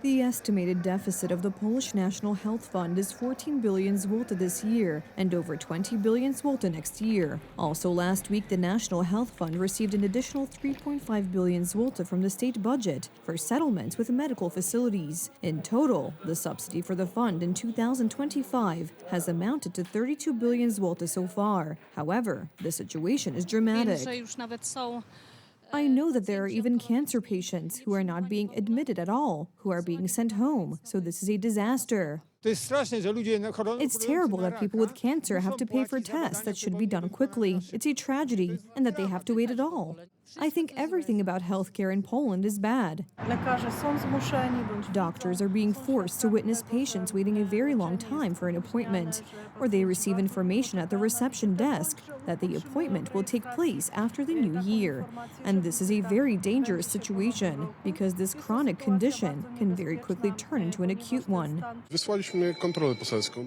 The estimated deficit of the Polish National Health Fund is 14 billion zloty this year and over 20 billion zloty next year. Also last week, the National Health Fund received an additional 3.5 billion zloty from the state budget for settlements with medical facilities. In total, the subsidy for the fund in 2025 has amounted to 32 billion zloty so far. However, the situation is dramatic. I know that there are even cancer patients who are not being admitted at all, who are being sent home, so this is a disaster. It's terrible that people with cancer have to pay for tests that should be done quickly. It's a tragedy, and that they have to wait at all. I think everything about healthcare in Poland is bad. Doctors are being forced to witness patients waiting a very long time for an appointment, or they receive information at the reception desk that the appointment will take place after the new year. And this is a very dangerous situation, because this chronic condition can very quickly turn into an acute one.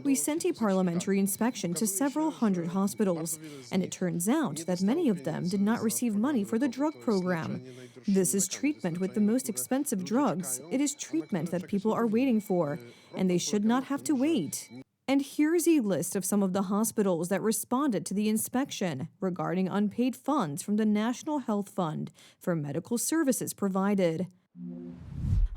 We sent a parliamentary inspection to several hundred hospitals, and it turns out that many of them did not receive money for the drug program. This is treatment with the most expensive drugs. It is treatment that people are waiting for, and they should not have to wait. And here's a list of some of the hospitals that responded to the inspection regarding unpaid funds from the National Health Fund for medical services provided.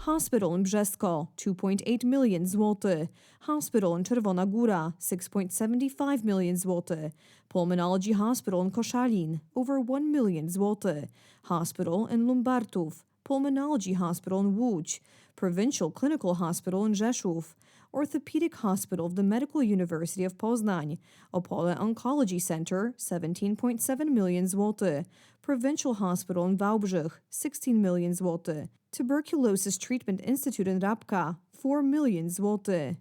Hospital in Brzesko, 2.8 million zloty. Hospital in Czerwona Góra, 6.75 million zloty. Pulmonology Hospital in Koszalin, over 1 million zloty. Hospital in Lumbartów. Pulmonology Hospital in Łódź. Provincial Clinical Hospital in Rzeszów. Orthopedic Hospital of the Medical University of Poznań. Opole Oncology Center, 17.7 million zloty. Provincial Hospital in Wałbrzych, 16 million zloty. Tuberculosis Treatment Institute in Rabka, 4 million zloty.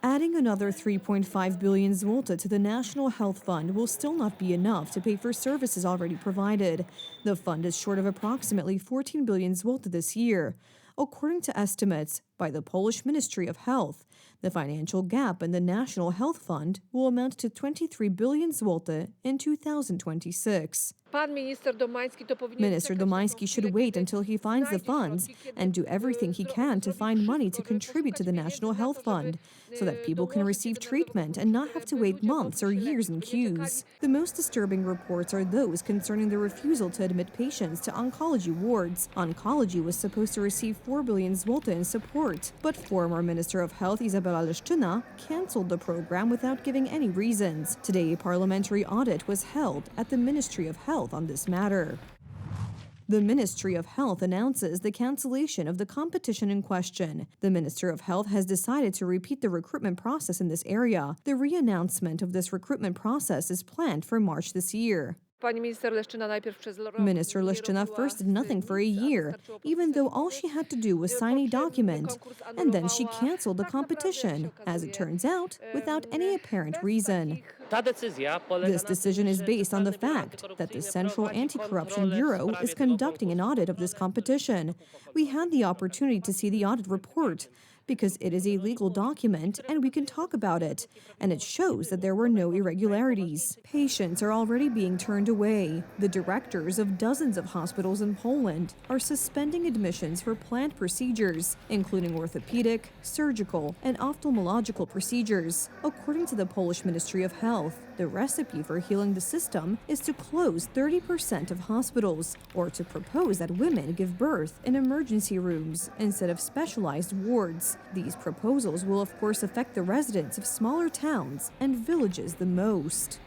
Adding another 3.5 billion zloty to the National Health Fund will still not be enough to pay for services already provided. The fund is short of approximately 14 billion zloty this year. According to estimates by the Polish Ministry of Health, the financial gap in the National Health Fund will amount to 23 billion zloty in 2026. Minister Domański should wait until he finds the funds and do everything he can to find money to contribute to the National Health Fund so that people can receive treatment and not have to wait months or years in queues. The most disturbing reports are those concerning the refusal to admit patients to oncology wards. Oncology was supposed to receive 4 billion zloty in support, but former Minister of Health Izabela Leszczyna canceled the program without giving any reasons. Today, a parliamentary audit was held at the Ministry of Health on this matter. The Ministry of Health announces the cancellation of the competition in question. The Minister of Health has decided to repeat the recruitment process in this area. The re-announcement of this recruitment process is planned for March this year. Minister Leszczyna first did nothing for a year, even though all she had to do was sign a document, and then she canceled the competition, as it turns out, without any apparent reason. This decision is based on the fact that the Central Anti-Corruption Bureau is conducting an audit of this competition. We had the opportunity to see the audit report, because it is a legal document and we can talk about it, and it shows that there were no irregularities. Patients are already being turned away. The directors of dozens of hospitals in Poland are suspending admissions for planned procedures, including orthopedic, surgical, and ophthalmological procedures. According to the Polish Ministry of Health, the recipe for healing the system is to close 30% of hospitals, or to propose that women give birth in emergency rooms instead of specialized wards. These proposals will of course affect the residents of smaller towns and villages the most.